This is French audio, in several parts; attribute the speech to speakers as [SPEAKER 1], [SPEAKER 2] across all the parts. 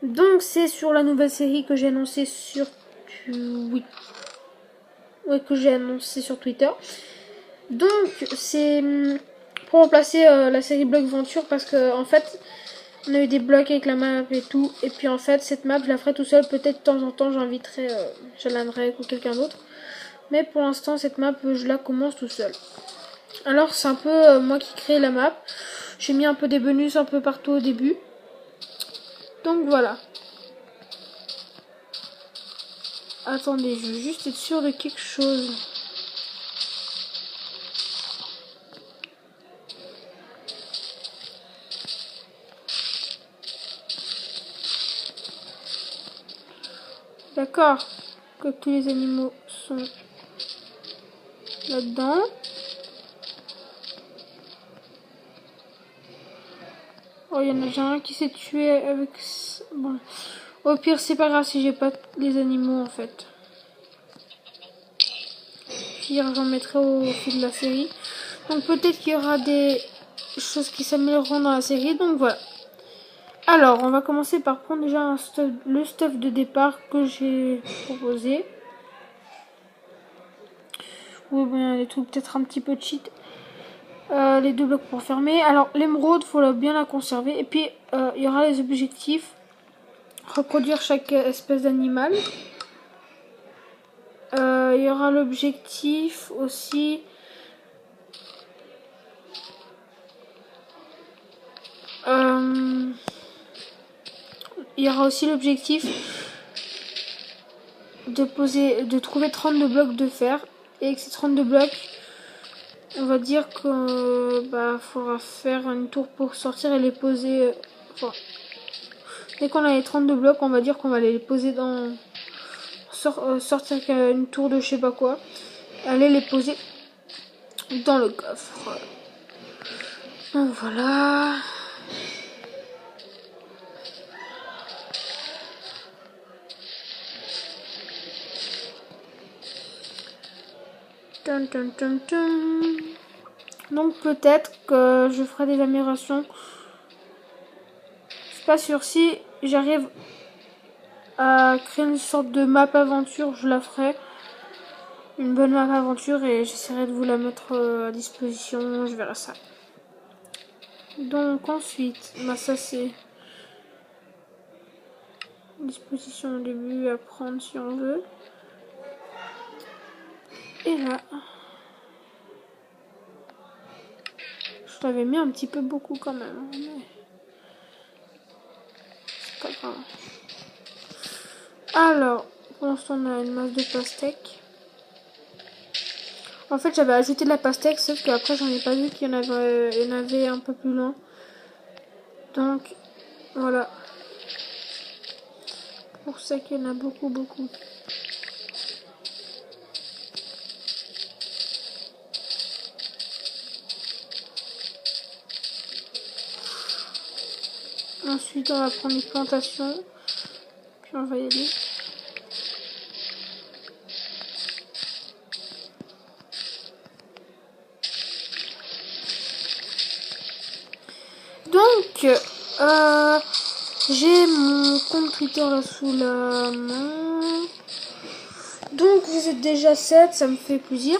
[SPEAKER 1] Donc c'est sur la nouvelle série que j'ai annoncé sur que j'ai annoncé sur Twitter. Donc c'est pour remplacer la série Block Venture parce que en fait on a eu des blocs avec la map et tout, et puis en fait cette map je la ferai tout seul, peut-être de temps en temps j'inviterai Jalandrek ou quelqu'un d'autre, mais pour l'instant cette map je la commence tout seul. Alors c'est un peu moi qui crée la map, j'ai mis un peu des bonus un peu partout au début, donc voilà. Attendez, je veux juste être sûr de quelque chose. D'accord, que tous les animaux sont là-dedans. Oh, il y en a déjà un qui s'est tué avec... Bon. Au pire, c'est pas grave si j'ai pas les animaux, en fait. Pire, j'en mettrai au fil de la série. Donc peut-être qu'il y aura des choses qui s'amélioreront dans la série, donc voilà. Alors, on va commencer par prendre déjà le stuff de départ que j'ai proposé. Oui, bon, des trucs peut-être un petit peu cheat. Les 2 blocs pour fermer. Alors, l'émeraude, faut bien la conserver. Et puis, il y aura les objectifs. Reproduire chaque espèce d'animal. Il y aura l'objectif aussi. Il y aura aussi l'objectif de trouver 32 blocs de fer. Et avec ces 32 blocs, on va dire que faudra faire une tour pour sortir et les poser. Dès qu'on a les 32 blocs, on va dire qu'on va les poser dans... sortir une tour de je sais pas quoi. Aller les poser dans le coffre. Donc voilà. Tum, tum, tum, tum. Donc peut-être que je ferai des améliorations. Je suis pas sûre. Si j'arrive à créer une sorte de map aventure, je la ferai. Une bonne map aventure et j'essaierai de vous la mettre à disposition. Je verrai ça. Donc ensuite, ça c'est disposition au début à prendre si on veut. Et là, je l'avais mis un petit peu beaucoup quand même. Mais c'est pas grave. Alors, pour l'instant on a une masse de pastèques. En fait j'avais ajouté de la pastèque, sauf qu'après j'en ai pas vu qu'il y en avait un peu plus loin. Donc voilà. Pour ça qu'il y en a beaucoup. Ensuite on va prendre les plantations. Puis on va y aller. Donc, j'ai mon compte Twitter là sous la main. Donc, vous êtes déjà 7, ça me fait plaisir.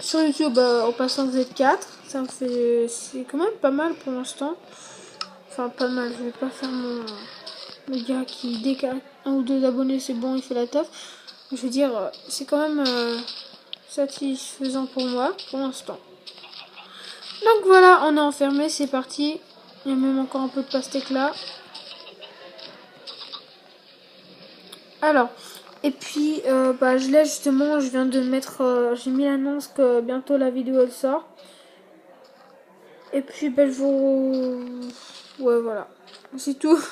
[SPEAKER 1] Sur YouTube, en passant, vous êtes 4. Ça me fait... C'est quand même pas mal pour l'instant. Enfin, pas mal. Je vais pas faire le gars qui, dès qu'un ou deux abonnés, c'est bon, il fait la taf. Je veux dire, c'est quand même satisfaisant pour moi, pour l'instant. Donc voilà, on est enfermé, c'est parti. Il y a même encore un peu de pastèque là. Alors, et puis, je l'ai justement, je viens de mettre, j'ai mis l'annonce que bientôt la vidéo elle sort. Et puis, je vous... Ouais, voilà. C'est tout.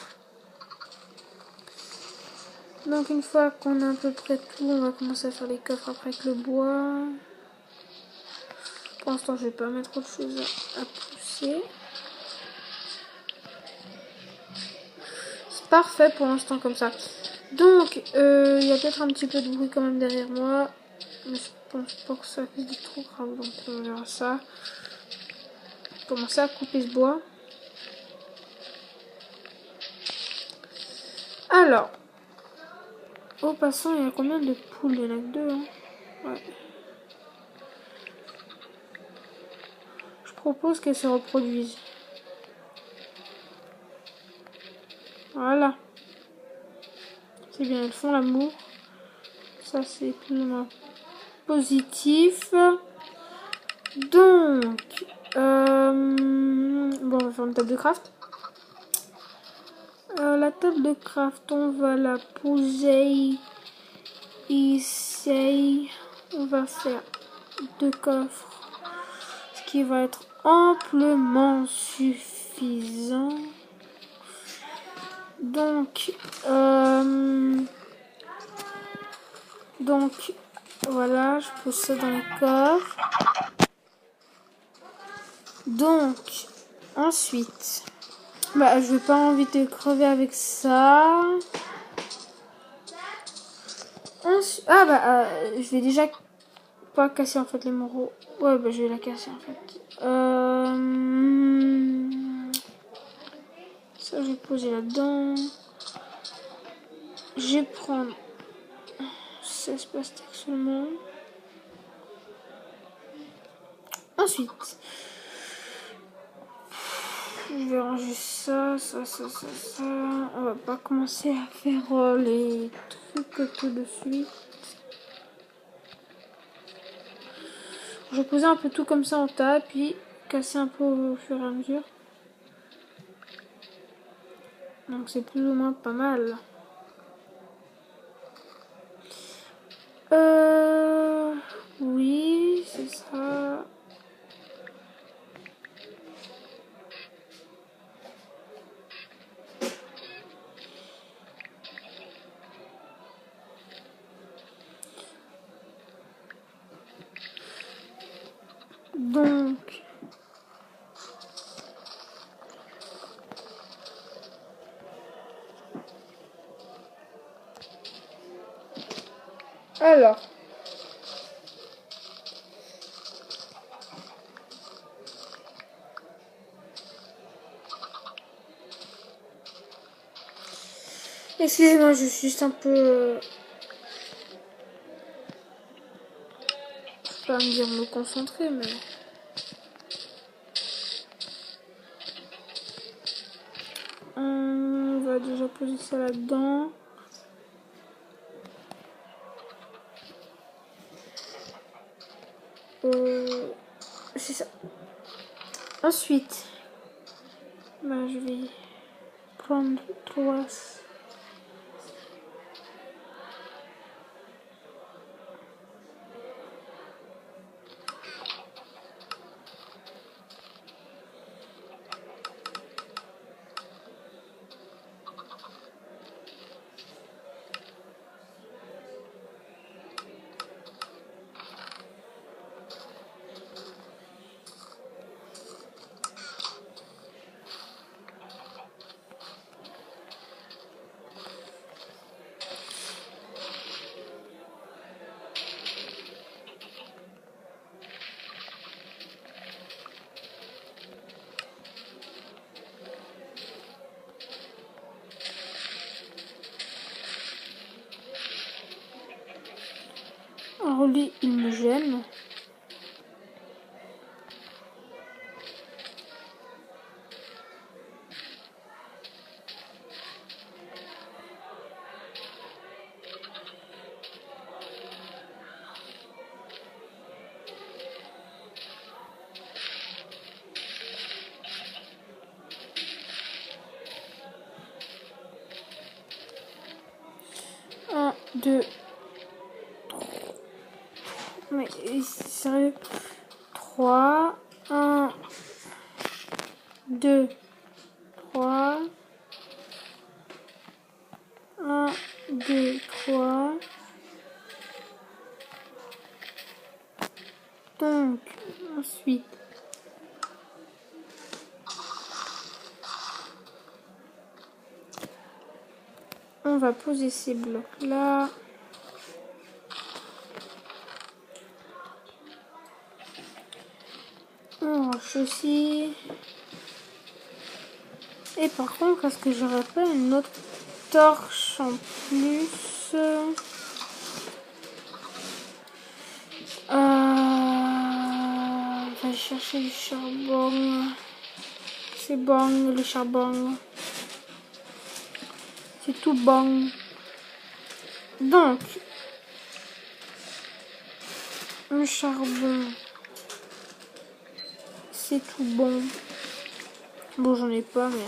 [SPEAKER 1] Donc, une fois qu'on a à peu près tout, on va commencer à faire les coffres après avec le bois. Pour l'instant, je vais pas mettre autre chose à pousser. C'est parfait pour l'instant comme ça. Donc, il y a peut-être un petit peu de bruit quand même derrière moi. Mais je pense pas que ça fasse du trop grave. Donc, on verra ça. Commencer à couper ce bois. Alors, au passant, il y a combien de poules? Il y en a que 2, hein. Ouais. Je propose qu'elles se reproduisent. Voilà. C'est bien, elles font l'amour. Ça, c'est plus ou moins positif. Donc, bon, on va faire une table de craft. La table de craft, on va la poser ici. On va faire 2 coffres, ce qui va être amplement suffisant. Donc, voilà, je pose ça dans le coffre. Donc, ensuite, bah, je vais pas envie de crever avec ça. Ah bah, je vais déjà pas casser en fait les moraux. Ouais, bah je vais la casser en fait. Ça, je vais poser là-dedans. Je vais prendre 16 plastiques seulement. Ensuite, je vais ranger ça. On va pas commencer à faire les trucs tout de suite. Je vais poser un peu tout comme ça en tas, puis casser un peu au fur et à mesure. Donc c'est plus ou moins pas mal. Oui, c'est ça. Donc, alors, excusez-moi, je suis juste un peu, je peux pas me dire me concentrer, mais on va déjà poser ça là-dedans. C'est ça. Ensuite, bah, je vais prendre 3. Un relais, il me gêne. Un, deux, mais sérieux, 3, 1, 2, 3, 1, 2, 3. Donc, ensuite, on va poser ces blocs là. On range aussi. Et par contre, est-ce que j'aurais pas une autre torche en plus. On va chercher du charbon. C'est bon, le charbon. C'est tout bon. Donc, le charbon, c'est tout bon. Bon, j'en ai pas, mais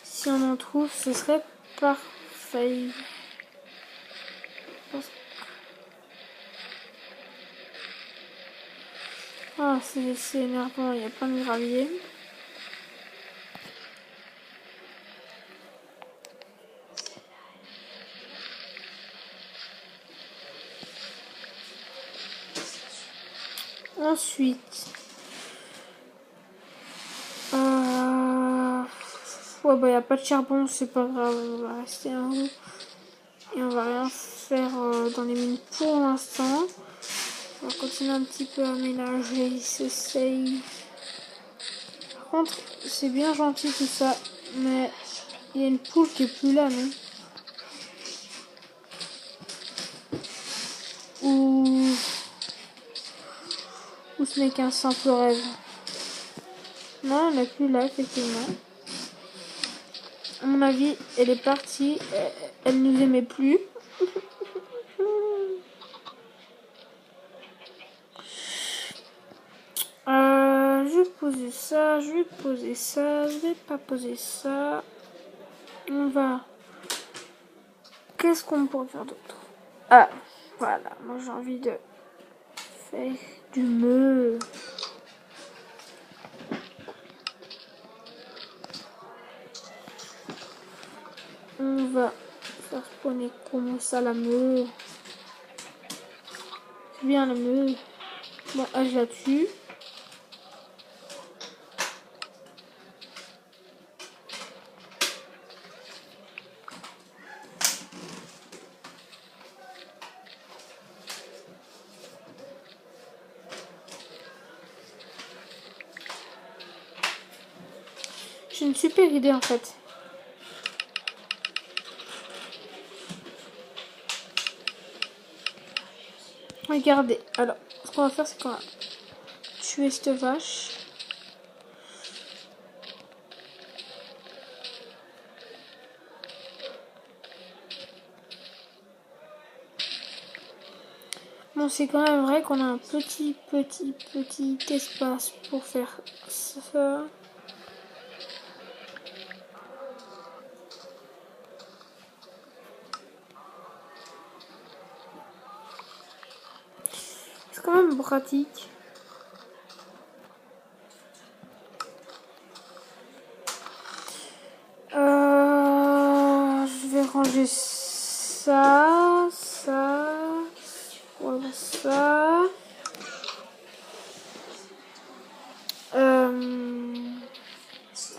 [SPEAKER 1] si on en trouve, ce serait parfait. Ah, c'est énervant, il y a plein de gravier. Ensuite, ouais, bah, il n'y a pas de charbon, c'est pas grave, on va rester en haut. Et on va rien faire dans les mines pour l'instant. On va continuer un petit peu à ménager ce save. Par contre, c'est bien gentil tout ça, mais il y a une poule qui est plus là, non? Ou ce n'est qu'un simple rêve? Non, elle n'est plus là, effectivement. À mon avis, elle est partie. Elle nous aimait plus. Je vais poser ça, je vais poser ça, je vais pas poser ça. On va... Qu'est-ce qu'on pourrait faire d'autre? Ah, voilà, moi j'ai envie de faire du meuh. On va faire spawner comme ça la meuh. C'est bien la meuh. Bon, je la tue. J'ai une super idée en fait. Regardez, alors ce qu'on va faire c'est qu'on va tuer cette vache. Bon, c'est quand même vrai qu'on a un petit espace pour faire ça. C'est quand même pratique. Je vais ranger ça, voilà ça.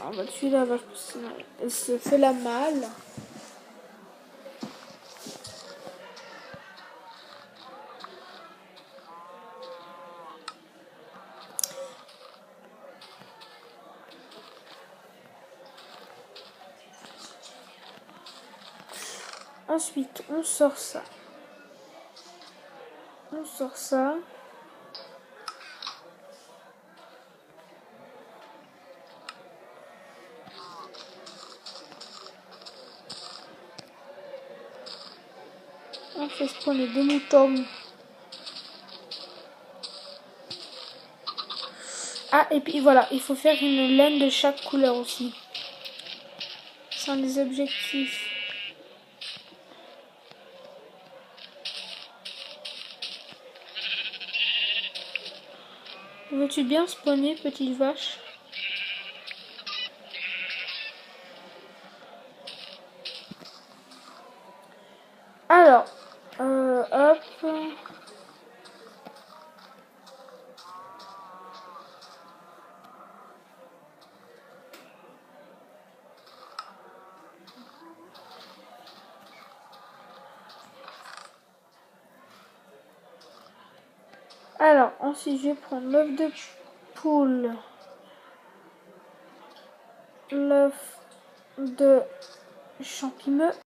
[SPEAKER 1] On va tuer la vache parce qu'elle se fait la malle. Ensuite, on sort ça. On sort ça. On fait spawner des moutons. Ah, et puis voilà, il faut faire une laine de chaque couleur aussi. C'est un des objectifs. Veux-tu bien spawner, petite vache? Alors, hop. Alors, ensuite, je vais prendre l'œuf de poule, l'œuf de champimeux.